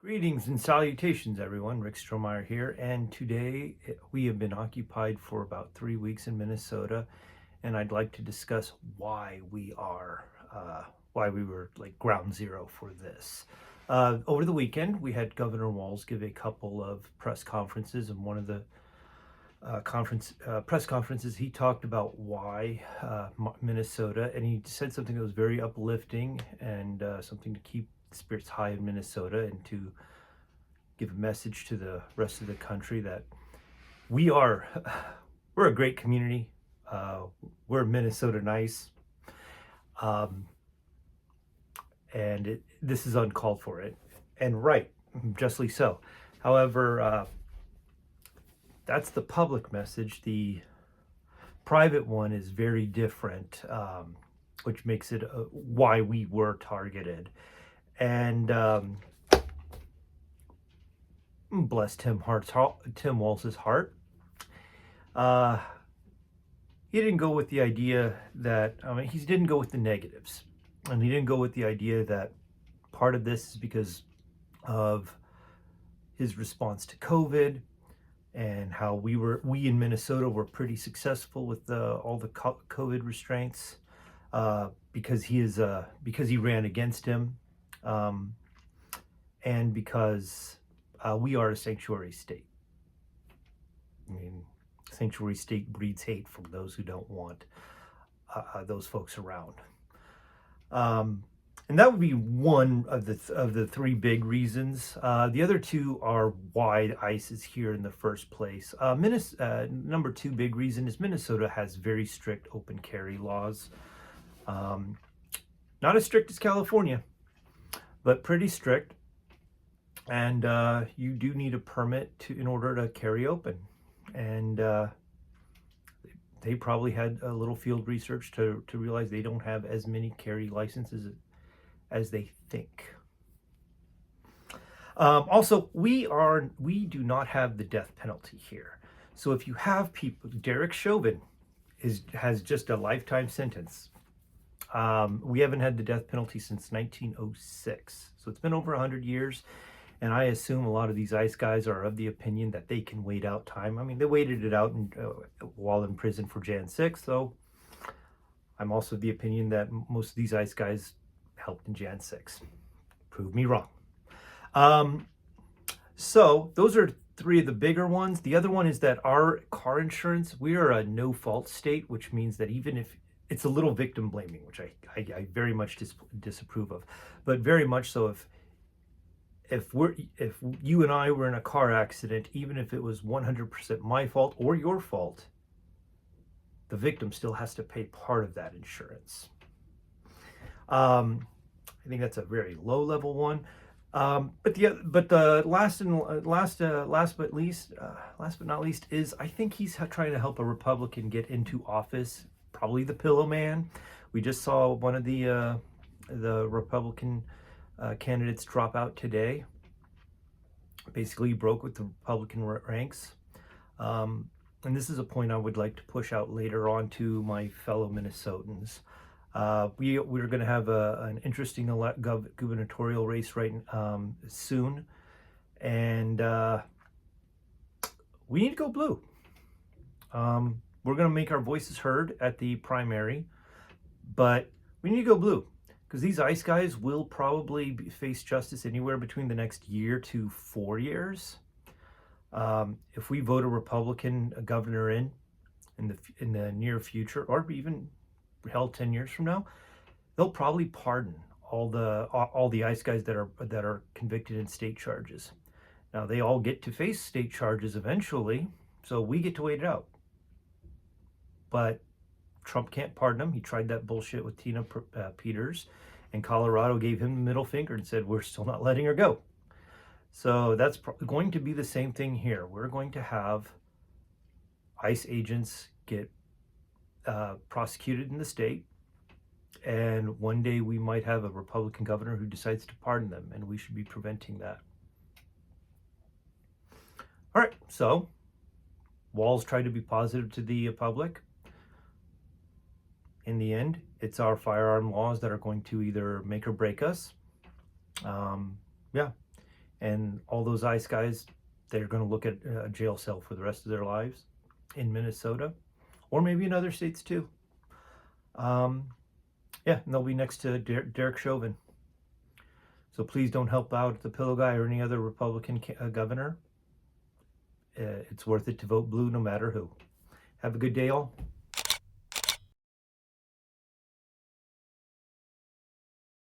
Greetings and salutations, everyone. Rick Strohmeyer here, and today we have been occupied for about 3 weeks in Minnesota, and I'd like to discuss why we were like ground zero for this. Over the weekend, we had Governor Walz give a couple of press conferences, and one of the press conferences, he talked about why Minnesota, and he said something that was very uplifting and something to keep spirits high in Minnesota and to give a message to the rest of the country that we are we're a great community. We're Minnesota nice, um, and this is uncalled for, it and right, justly so. However, that's the public message. The private one is very different, which makes it why we were targeted. And bless Tim Walz's heart. Uh, he didn't go with the idea that, he didn't go with the negatives, and he didn't go with the idea that part of this is because of his response to COVID and how we in Minnesota were pretty successful with all the COVID restraints, because he ran against him, and because we are a sanctuary state. I mean, sanctuary state breeds hate from those who don't want those folks around. And that would be one of the three big reasons. The other two are why ICE is here in the first place. Number two big reason is Minnesota has very strict open carry laws. Not as strict as California, but pretty strict. And you do need a permit in order to carry open. And they probably had a little field research to realize they don't have as many carry licenses as they think. Also, we do not have the death penalty here. So if you have people, Derek Chauvin has just a lifetime sentence. We haven't had the death penalty since 1906. So it's been over 100 years. And I assume a lot of these ICE guys are of the opinion that they can wait out time. I mean, they waited it out while in prison for Jan 6, so I'm also of the opinion that most of these ICE guys helped in Jan 6. Prove me wrong. So those are three of the bigger ones. The other one is that our car insurance, we are a no-fault state, which means that even if it's a little victim blaming, which I very much disapprove of, but very much so if you and I were in a car accident, even if it was 100% my fault or your fault, the victim still has to pay part of that insurance. I think that's a very low level one. But the last but not least is, I think he's trying to help a Republican get into office, probably the Pillow Man. We just saw one of the Republican candidates drop out today. Basically broke with the Republican ranks. And this is a point I would like to push out later on to my fellow Minnesotans. We're going to have an interesting gubernatorial race soon, and we need to go blue. We're going to make our voices heard at the primary, but we need to go blue, because these ICE guys will probably face justice anywhere between the next year to 4 years. If we vote a Republican governor in the near future, or even hell 10 years from now, they'll probably pardon all the ICE guys that are convicted in state charges. Now they all get to face state charges eventually, so we get to wait it out. But Trump can't pardon him. He tried that bullshit with Tina Peters, and Colorado gave him the middle finger and said, we're still not letting her go. So that's going to be the same thing here. We're going to have ICE agents get prosecuted in the state, and one day we might have a Republican governor who decides to pardon them, and we should be preventing that. All right, so Walz tried to be positive to the public. In the end, it's our firearm laws that are going to either make or break us. Yeah, And all those ICE guys, they're going to look at a jail cell for the rest of their lives in Minnesota, or maybe in other states too. Yeah, and they'll be next to Derek Chauvin. So please don't help out the Pillow Guy or any other Republican governor. It's worth it to vote blue no matter who. Have a good day, all.